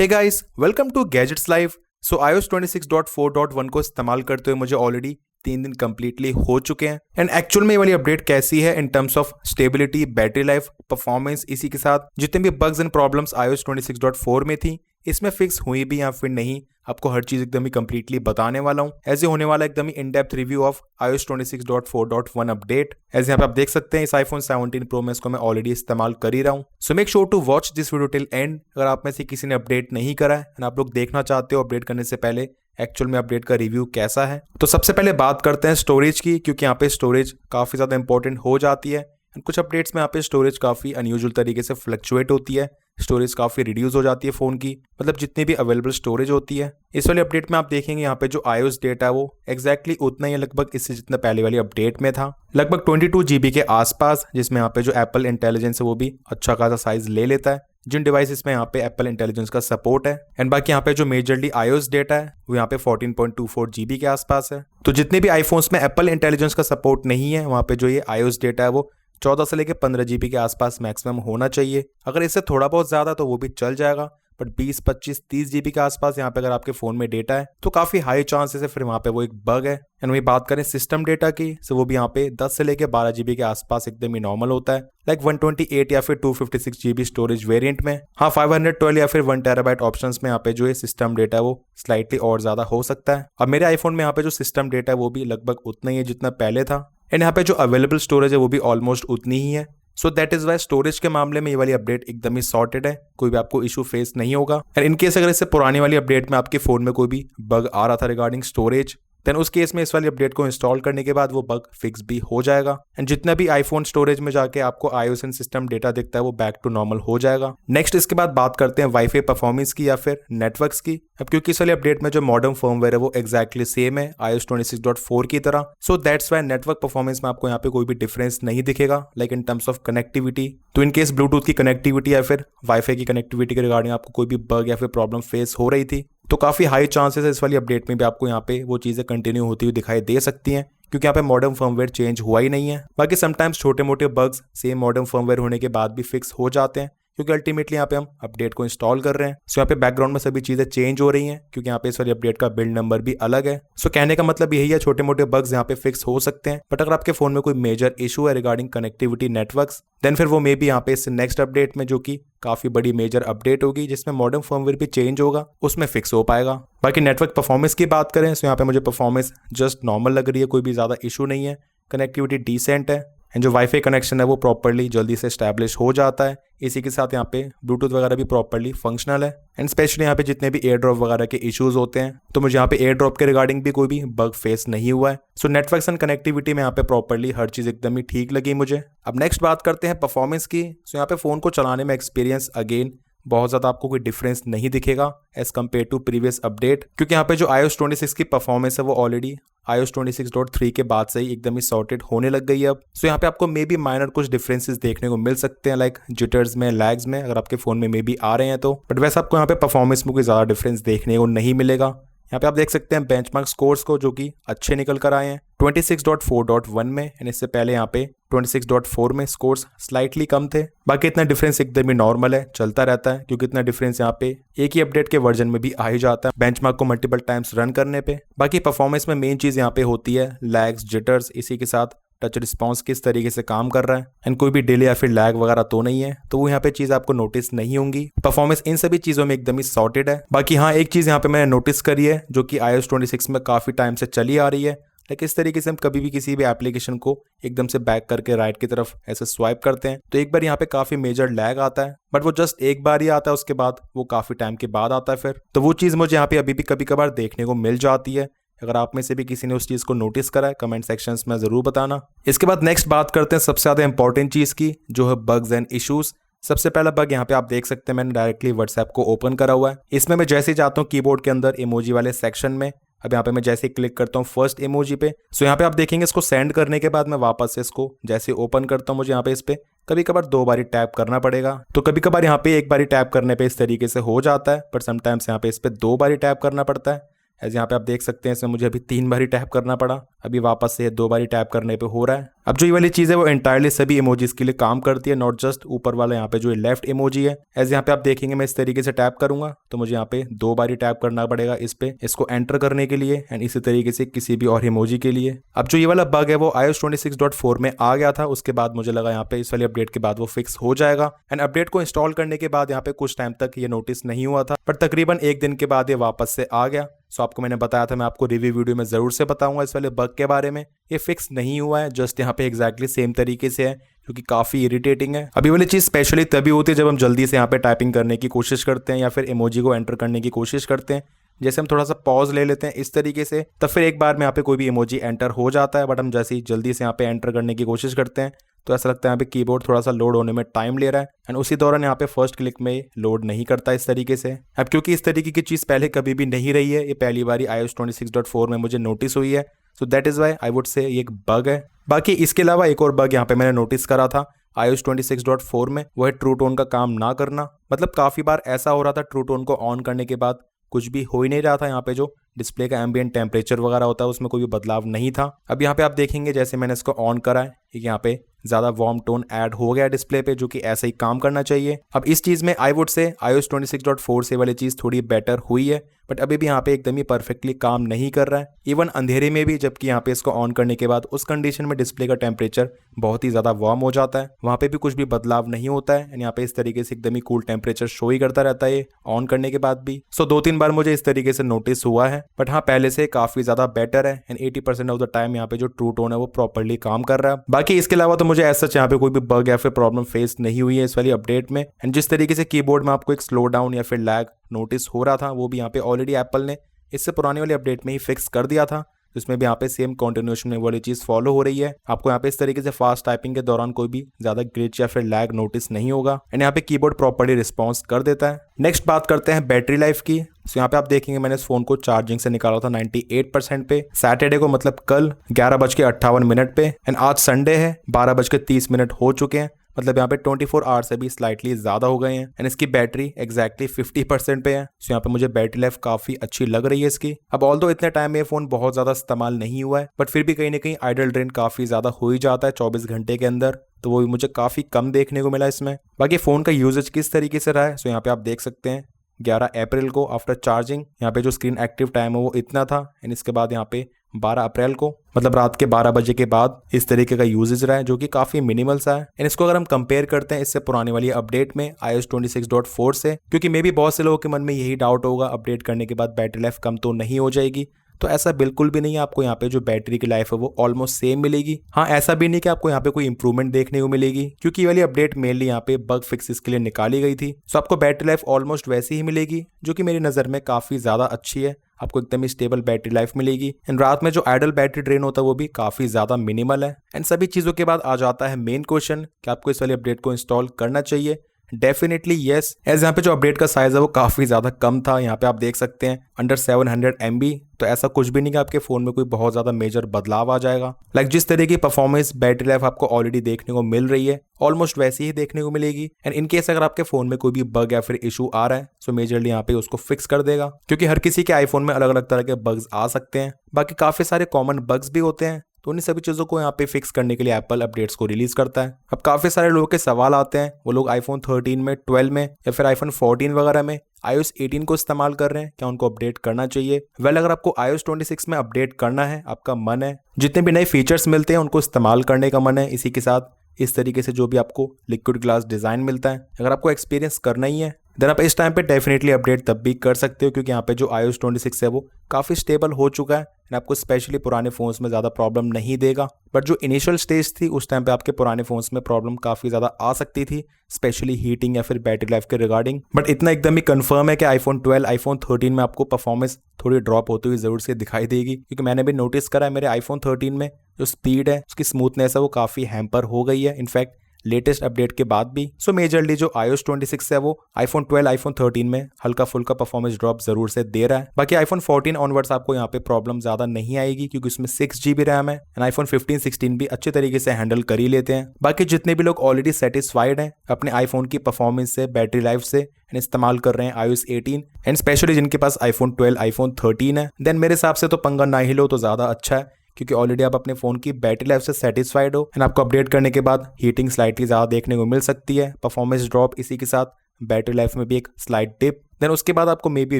Hey guys, welcome to Gadgets Live. So iOS 26.4.1 को इस्तेमाल करते हुए मुझे ऑलरेडी 3 दिन कंप्लीटली हो चुके हैं। एंड एक्चुअल में ये वाली अपडेट कैसी है in terms of stability, battery life, performance, इसी के साथ जितने भी बग्स एंड प्रॉब्लम्स iOS 26.4 में थी इसमें फिक्स हुई भी या फिर नहीं, आपको हर चीज एकदम ही कंप्लीटली बताने वाला हूँ। ऐसे होने वाला एकदम ही in depth review of iOS 26.4.1 update. As यहाँ पे आप देख सकते हैं इस iPhone 17 Pro में इसको मैं ऑलरेडी इस्तेमाल कर ही रहा हूँ। So make sure to watch this video till end. अगर आप में से किसी ने अपडेट नहीं करा है एंड आप लोग देखना चाहते हो अपडेट करने से पहले एक्चुअल में अपडेट का रिव्यू कैसा है, तो सबसे पहले बात करते हैं स्टोरेज की, क्योंकि यहाँ पे स्टोरेज काफी ज्यादा इंपॉर्टेंट हो जाती है। कुछ अपडेट्स में यहाँ पे स्टोरेज काफी अनयूजुअल तरीके से फ्लक्चुएट होती है, स्टोरेज काफी रिड्यूस हो जाती है फोन की, मतलब जितनी भी अवेलेबल स्टोरेज होती है। इस वाली अपडेट में आप देखेंगे यहाँ पे जो iOS डेटा है वो एग्जैक्टली उतना ही है, लगभग इससे जितना पहले वाली अपडेट में था, लगभग 22 GB के आसपास, जिसमें यहाँ पे जो एप्पल इंटेलिजेंस है वो भी अच्छा खासा साइज ले लेता है जिन डिवाइसेस में यहाँ पे एप्पल इंटेलिजेंस का सपोर्ट है। एंड बाकी यहाँ पे जो मेजरली iOS डेटा है वो यहाँ पे 14.24 GB के आसपास है। तो जितने भी आईफोन्स में एप्पल इंटेलिजेंस का सपोर्ट नहीं है वहाँ पे जो ये iOS डेटा है वो 14 से लेकर 15 GB के आसपास मैक्सिमम होना चाहिए। अगर इससे थोड़ा बहुत ज्यादा तो वो भी चल जाएगा, बट 20, 25, 30 GB के आसपास यहाँ पे अगर आपके फोन में डेटा है तो काफी हाई चांसेस है फिर वहाँ पे वो एक बग है। एंड वही बात करें सिस्टम डेटा की, तो वो भी यहाँ पे 10 से लेकर 12 GB के आसपास एकदम ही नॉर्मल होता है, लाइक 128 या फिर 256 GB स्टोरेज वेरिएंट में। हाँ, 512 या फिर 1 TB ऑप्शंस में यहाँ पे जो है सिस्टम डेटा है वो स्लाइटली और ज्यादा हो सकता है। अब मेरे आईफोन में यहाँ पे जो सिस्टम डेटा है वो भी लगभग उतना ही है जितना पहले था, एंड यहाँ पे जो अवेलेबल स्टोरेज है वो भी ऑलमोस्ट उतनी ही है। So that is why storage के मामले में ये वाली अपडेट एकदम ही सॉर्टेड है, कोई भी आपको इशू फेस नहीं होगा। एंड इनकेस अगर इससे पुरानी वाली अपडेट में आपके फोन में कोई भी बग आ रहा था रिगार्डिंग स्टोरेज, देन उस केस में इस वाली अपडेट को इंस्टॉल करने के बाद वो बग फिक्स भी हो जाएगा। एंड जितना भी आईफोन स्टोरेज में जाके आपको iOS एंड सिस्टम डेटा दिखता है वो बैक टू नॉर्मल हो जाएगा। नेक्स्ट इसके बाद बात करते हैं वाईफाई परफॉर्मेंस की या फिर नेटवर्क्स की। अब क्योंकि इस वाली अपडेट में जो मॉडर्न फर्मवेयर है वो एक्जैक्टली सेम है iOS 26.4 की तरह, so that's why network performance में आपको यहाँ पे कोई भी डिफरेंस नहीं दिखेगा, like in terms of connectivity. तो इनकेस ब्लूटूथ की कनेक्टिविटी या फिर वाईफाई की कनेक्टिविटी के रिगार्डिंग आपको कोई भी बग या फिर प्रॉब्लम फेस हो रही थी तो काफी हाई चांसेस है इस वाली अपडेट में भी आपको यहाँ पे वो चीजें कंटिन्यू होती हुई दिखाई दे सकती हैं, क्योंकि यहाँ पे मॉडर्न फर्मवेयर चेंज हुआ ही नहीं है। बाकी समटाइम्स छोटे मोटे बग्स सेम मॉडर्न फर्मवेयर होने के बाद भी फिक्स हो जाते हैं, क्योंकि अल्टीमेटली यहाँ पे हम अपडेट को इंस्टॉल कर रहे हैं। सो यहाँ पे बैकग्राउंड में सभी चीजें चेंज हो रही हैं, क्योंकि यहाँ पे इस वाली अपडेट का बिल्ड नंबर भी अलग है। सो कहने का मतलब यही है, छोटे मोटे बग्स यहाँ पे फिक्स हो सकते हैं, बट अगर आपके फोन में कोई मेजर इशू है रिगार्डिंग कनेक्टिविटी नेटवर्क्स, देन फिर वो मे बी यहाँ पे इस नेक्स्ट अपडेट में, जो कि काफी बड़ी मेजर अपडेट होगी जिसमें मॉडर्न फर्मवेयर भी चेंज होगा, उसमें फिक्स हो पाएगा। बाकी नेटवर्क परफॉर्मेंस की बात करें तो यहाँ पे मुझे परफॉर्मेंस जस्ट नॉर्मल लग रही है, कोई भी ज्यादा इशू नहीं है, कनेक्टिविटी डिसेंट है, एंड जो वाईफाई कनेक्शन है वो प्रॉपर्ली जल्दी से एस्टैब्लिश हो जाता है। इसी के साथ यहाँ पे ब्लूटूथ वगैरह भी प्रॉपर्ली फंक्शनल है, एंड स्पेशली यहाँ पे जितने भी एयर ड्रॉप वगैरह के इश्यूज होते हैं तो मुझे यहाँ पे एयर ड्रॉप के रिगार्डिंग भी कोई भी बग फेस नहीं हुआ है। सो नेटवर्क्स एंड कनेक्टिविटी में यहाँ पे प्रॉपर्ली हर चीज एकदम ही ठीक लगी मुझे। अब नेक्स्ट बात करते हैं परफॉर्मेंस की। सो यहाँ पे फोन को चलाने में एक्सपीरियंस अगेन बहुत ज्यादा आपको कोई डिफरेंस नहीं दिखेगा as compare to previous update, क्योंकि यहाँ पे जो iOS 26 की परफॉर्मेंस है वो ऑलरेडी iOS 26.3 के बाद से ही एकदम ही सॉर्टेड होने लग गई है अब। सो यहाँ पे आपको मे बी माइनर कुछ डिफरेंसेस देखने को मिल सकते हैं, लाइक जिटर्स में, लैग्स में, अगर आपके फोन में मे बी आ रहे हैं तो, बट वैसे आपको यहाँ पे परफॉर्मेंस में कोई ज्यादा डिफरेंस देखने को नहीं मिलेगा। यहाँ पे आप देख सकते हैं बेंचमार्क स्कोर्स को, जो कि अच्छे निकल कर आए हैं 26.4.1 में, एंड इससे पहले यहाँ पे 26.4 में स्कोर्स स्लाइटली कम थे। बाकी इतना डिफरेंस एकदम ही नॉर्मल है, चलता रहता है, क्योंकि इतना डिफरेंस यहाँ पे एक ही अपडेट के वर्जन में भी आ ही जाता है बेंचमार्क को मल्टीपल टाइम्स रन करने पे। बाकी परफॉर्मेंस में मेन चीज यहाँ पे होती है लैग्स, जिटर्स, इसी के साथ टच रिस्पॉन्स किस तरीके से काम कर रहा है, एंड कोई भी डिले या फिर लैग वगैरह तो नहीं है, तो वो यहाँ पे चीज आपको नोटिस नहीं होंगी। परफॉर्मेंस इन सभी चीजों में एकदम ही सॉर्टेड है। बाकी हाँ, एक चीज यहाँ पे मैंने नोटिस करी है जो कि iOS 26 में काफी टाइम से चली आ रही है, लाइक इस तरीके से हम कभी भी किसी भी एप्लीकेशन को एकदम से बैक करके राइट की तरफ ऐसे स्वाइप करते हैं तो एक बार यहाँ पे काफी मेजर लैग आता है, बट वो जस्ट एक बार ही आता है, उसके बाद वो काफी टाइम के बाद आता है फिर। तो वो चीज मुझे यहाँ पे अभी भी कभी कभार देखने को मिल जाती है। अगर आप में से भी किसी ने उस चीज को नोटिस करा है कमेंट सेक्शंस में जरूर बताना। इसके बाद नेक्स्ट बात करते हैं सबसे ज्यादा इंपॉर्टेंट चीज की, जो है बग्स एंड इश्यूज। सबसे पहला बग यहाँ पे आप देख सकते हैं, मैंने डायरेक्टली व्हाट्सएप को ओपन करा हुआ है। इसमें मैं जैसे ही जाता हूँ कीबोर्ड के अंदर इमोजी वाले सेक्शन में, अब यहाँ पे मैं जैसे ही क्लिक करता हूँ फर्स्ट इमोजी पे, सो यहाँ पे आप देखेंगे इसको सेंड करने के बाद मैं वापस से इसको जैसे ओपन करता हूँ, मुझे यहाँ पे इस पे कभी कभार 2 बारी टैप करना पड़ेगा। तो कभी कभार यहाँ पे 1 बारी टैप करने पे इस तरीके से हो जाता है, बट समटाइम्स यहाँ पे इस पे 2 बारी टैप करना पड़ता है। एज यहाँ पे आप देख सकते हैं इसमें मुझे अभी 3 बारी टैप करना पड़ा, अभी वापस से 2 बारी टैप करने पे हो रहा है। अब जो ये वाली चीज़ है वो एंटायरली सभी इमोजीज के लिए काम करती है, नॉट जस्ट ऊपर वाला यहाँ पे जो लेफ्ट इमोजी है। एज यहाँ पे आप देखेंगे मैं इस तरीके से टैप करूंगा तो मुझे यहाँ पे 2 बार टैप करना पड़ेगा इस पे, इसको एंटर करने के लिए एंड इसी तरीके से किसी भी और इमोजी के लिए। अब जो ये वाला बग है वो iOS 26.4 में आ गया था, उसके बाद मुझे लगा यहाँ पे इस वाली अपडेट के बाद वो फिक्स हो जाएगा। एंड अपडेट को इंस्टॉल करने के बाद यहाँ पे कुछ टाइम तक ये नोटिस नहीं हुआ था, पर तकरीबन 1 दिन के बाद ये वापस से आ गया। सो आपको मैंने बताया था मैं आपको रिव्यू वीडियो में जरूर से बताऊंगा इस वाले बग के बारे में। ये फिक्स नहीं हुआ है, जस्ट यहाँ पे एग्जैक्टली सेम तरीके से है, जो कि काफी इरिटेटिंग है। अभी वाली चीज स्पेशली तभी होती है जब हम जल्दी से यहाँ पे टाइपिंग करने की कोशिश करते हैं या फिर इमोजी को एंटर करने की कोशिश करते हैं। जैसे हम थोड़ा सा पॉज ले लेते हैं इस तरीके से, तब फिर एक बार में यहाँ पे कोई भी इमोजी एंटर हो जाता है, बट हम जैसे ही जल्दी से यहाँ पे एंटर करने की कोशिश करते हैं तो ऐसा लगता है यहाँ पे कीबोर्ड थोड़ा सा लोड होने में टाइम ले रहा है एंड उसी दौरान यहाँ पे फर्स्ट क्लिक में लोड नहीं करता इस तरीके से। अब क्योंकि इस तरीके की चीज़ पहले कभी भी नहीं रही है, ये पहली बार iOS 26.4 में मुझे नोटिस हुई है, so that is why I would say ये एक बग है। बाकी इसके अलावा एक और बग यहाँ पे मैंने नोटिस करा था iOS 26.4 में, वो है ट्रू टोन का काम ना करना। मतलब काफ़ी बार ऐसा हो रहा था ट्रू टोन को ऑन करने के बाद कुछ भी हो ही नहीं रहा था, यहाँ पे जो डिस्प्ले का एम्बिएंट टेम्परेचर वगैरह होता है उसमें कोई भी बदलाव नहीं था। अब यहाँ पे आप देखेंगे जैसे मैंने इसको ऑन करा है, यहाँ पे ज़्यादा वार्म टोन ऐड हो गया डिस्प्ले पे, जो कि ऐसा ही काम करना चाहिए। अब इस चीज़ में आई वुड से iOS 26.4 से वाली चीज़ थोड़ी बेटर हुई है, बट अभी भी यहाँ पे एकदम ही परफेक्टली काम नहीं कर रहा है, इवन अंधेरे में भी। जबकि यहाँ पे इसको ऑन करने के बाद उस कंडीशन में डिस्प्ले का टेम्परेचर बहुत ही ज़्यादा वार्म हो जाता है, वहाँ पे भी कुछ भी बदलाव नहीं होता है एंड यहाँ पे इस तरीके से एकदम ही कूल टेम्परेचर शो ही करता रहता है ऑन करने के बाद भी। सो 2-3 बार मुझे इस तरीके से नोटिस हुआ है, बट हाँ पहले से काफ़ी ज़्यादा बेटर है एंड 80% ऑफ द टाइम यहाँ पे जो ट्रू टोन है वो प्रॉपरली काम कर रहा है। बाकी इसके अलावा तो मुझे ऐसा यहाँ पे कोई भी बग या फिर प्रॉब्लम फेस नहीं हुई है इस वाली अपडेट में। एंड जिस तरीके से कीबोर्ड में आपको एक स्लो डाउन या फिर लैग नोटिस हो रहा था, वो भी यहाँ पे ऑलरेडी एप्पल ने इससे पुरानी वाली अपडेट में ही फिक्स कर दिया था, जिसमें भी यहाँ पे सेम कंटिन्यूएशन में वाली चीज़ फॉलो हो रही है। आपको यहाँ पे इस तरीके से फास्ट टाइपिंग के दौरान कोई भी ज़्यादा ग्लिच या फिर लैग नोटिस नहीं होगा एंड यहाँ पे कीबोर्ड प्रॉपर्ली रिस्पॉन्स कर देता है। नेक्स्ट बात करते हैं बैटरी लाइफ की। सो यहाँ पे आप देखेंगे मैंने इस फोन को चार्जिंग से निकाला था 98% पे, सैटरडे को मतलब कल 11:58 पे एंड आज संडे है 12:30 हो चुके हैं, मतलब यहाँ पे 24 आवर्स से भी स्लाइटली ज़्यादा हो गए हैं एंड इसकी बैटरी एग्जैक्टली 50% पे है। सो यहाँ पे मुझे बैटरी लाइफ काफ़ी अच्छी लग रही है इसकी। अब ऑल्दो इतने टाइम में ये फ़ोन बहुत ज़्यादा इस्तेमाल नहीं हुआ है, बट फिर भी कहीं ना कहीं आइडल ड्रेन काफ़ी ज़्यादा हो ही जाता है 24 घंटे के अंदर, तो वो भी मुझे काफ़ी कम देखने को मिला इसमें। बाकी फ़ोन का यूजेज किस तरीके से रहा है, सो यहाँ पे आप देख सकते हैं 11 अप्रैल को आफ्टर चार्जिंग यहाँ पे जो स्क्रीन एक्टिव टाइम है वो इतना था एंड इसके बाद यहाँ पे 12 अप्रैल को मतलब रात के 12 बजे के बाद इस तरीके का यूजेज रहा है, जो कि काफ़ी मिनिमल सा है। एंड इसको अगर हम कंपेयर करते हैं इससे पुराने वाली अपडेट में iOS 26.4 से, क्योंकि मे भी बहुत से लोगों के मन में यही डाउट होगा अपडेट करने के बाद बैटरी लाइफ कम तो नहीं हो जाएगी, तो ऐसा बिल्कुल भी नहीं है। आपको यहाँ पे जो बैटरी की लाइफ है वो ऑलमोस्ट सेम मिलेगी। हाँ ऐसा भी नहीं कि आपको यहाँ पे कोई इंप्रूवमेंट देखने को मिलेगी, क्योंकि ये वाली अपडेट मेनली यहाँ पे बग फिक्सेस के लिए निकाली गई थी। सो आपको बैटरी लाइफ ऑलमोस्ट वैसी ही मिलेगी, जो कि मेरी नज़र में काफ़ी ज़्यादा अच्छी है। आपको एकदम ही स्टेबल बैटरी लाइफ मिलेगी एंड रात में जो आइडल बैटरी ड्रेन होता है वो भी काफ़ी ज़्यादा मिनिमल है। एंड सभी चीज़ों के बाद आ जाता है मेन क्वेश्चन कि आपको इस वाली अपडेट को इंस्टॉल करना चाहिए। डेफिनेटली येस, एज यहाँ पे जो अपडेट का साइज है वो काफ़ी ज़्यादा कम था, यहाँ पे आप देख सकते हैं अंडर 700 MB, तो ऐसा कुछ भी नहीं कि आपके फ़ोन में कोई बहुत ज़्यादा मेजर बदलाव आ जाएगा। लाइक जिस तरह की परफॉर्मेंस बैटरी लाइफ आपको ऑलरेडी देखने को मिल रही है ऑलमोस्ट वैसी ही देखने को मिलेगी। एंड इन केस अगर आपके फ़ोन में कोई भी बग या फिर इशू आ रहा है सो मेजरली यहाँ पे उसको फिक्स कर देगा, क्योंकि हर किसी के आईफोन में अलग अलग तरह के बग्स आ सकते हैं। बाकी काफ़ी सारे कॉमन बग्स भी होते हैं, तो उन सभी चीज़ों को यहाँ पे फिक्स करने के लिए एप्पल अपडेट्स को रिलीज करता है। अब काफ़ी सारे लोगों के सवाल आते हैं, वो लोग आईफोन 13 में, 12 में या फिर आईफोन 14 वगैरह में iOS 18 को इस्तेमाल कर रहे हैं, क्या उनको अपडेट करना चाहिए? वेल अगर आपको iOS 26 में अपडेट करना है, आपका मन है, जितने भी नए फीचर्स मिलते हैं उनको इस्तेमाल करने का मन है, इसी के साथ इस तरीके से जो भी आपको लिक्विड ग्लास डिज़ाइन मिलता है, अगर आपको एक्सपीरियंस करना ही है देन आप इस टाइम पे डेफिनेटली अपडेट तब भी कर सकते हो, क्योंकि यहाँ पे जो iOS 26 है वो काफ़ी स्टेबल हो चुका है एंड आपको स्पेशली पुराने फ़ोन्स में ज़्यादा प्रॉब्लम नहीं देगा। बट जो इनिशियल स्टेज थी उस टाइम पे आपके पुराने फ़ोन्स में प्रॉब्लम काफ़ी ज़्यादा आ सकती थी, स्पेशली हीटिंग या फिर बैटरी लाइफ के रिगार्डिंग। बट इतना एकदम ही कंफर्म है कि आईफोन 12, आईफोन 13 में आपको परफॉर्मेंस थोड़ी ड्रॉप होती हुई ज़रूर से दिखाई देगी, क्योंकि मैंने भी नोटिस करा है मेरे आईफोन 13 में जो स्पीड है, उसकी स्मूथनेस है, वो काफ़ी हैम्पर हो गई है इनफैक्ट लेटेस्ट अपडेट के बाद भी। सो मेजरली जो iOS 26 है वो आईफोन 12, आईफोन 13 में हल्का फुल्का परफॉर्मेंस ड्रॉप जरूर से दे रहा है। बाकी आईफोन 14 ऑनवर्ड्स आपको यहाँ पे प्रॉब्लम ज्यादा नहीं आएगी, क्योंकि उसमें 6GB रैम है एंड आईफोन 15, 16 भी अच्छे तरीके से हैंडल कर ही लेते हैं। बाकी जितने भी लोग ऑलरेडी सेटिस्फाइड हैं अपने आईफोन की परफॉर्मेंस से, बैटरी लाइफ से एंड इस्तेमाल कर रहे हैं iOS 18 एंड स्पेशली जिनके पास आईफोन 12, आईफोन 13 है, देन मेरे हिसाब से तो पंगा ना ही लो तो ज्यादा अच्छा है, क्योंकि ऑलरेडी आप अपने फोन की बैटरी लाइफ से सेटिस्फाइड हो एंड आपको अपडेट करने के बाद हीटिंग स्लाइटली ज़्यादा देखने को मिल सकती है, परफॉर्मेंस ड्रॉप, इसी के साथ बैटरी लाइफ में भी एक स्लाइट डिप, देन उसके बाद आपको मे बी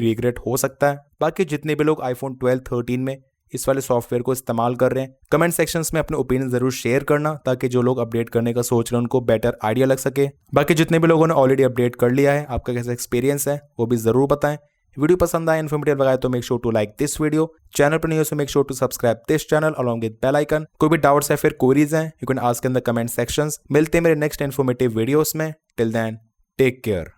रिग्रेट हो सकता है। बाकी जितने भी लोग आईफोन 12, 13 में इस वाले सॉफ्टवेयर को इस्तेमाल कर रहे हैं, कमेंट सेक्शंस में अपने ओपिनियन जरूर शेयर करना, ताकि जो लोग अपडेट करने का सोच रहे हैं उनको बेटर आइडिया लग सके। बाकी जितने भी लोगों ने ऑलरेडी अपडेट कर लिया है, आपका कैसा एक्सपीरियंस है वो भी जरूर बताएं। वीडियो पसंद आए, इन्फॉर्मेटिव लगा तो make sure to like this video. Channel पर नहीं हो तो make sure to subscribe this channel along with bell icon. कोई भी डाउट्स है फिर क्वेरीज हैं, you can ask in the comment sections. मिलते हैं मेरे नेक्स्ट इन्फॉर्मेटिव वीडियोस में। Till then take care.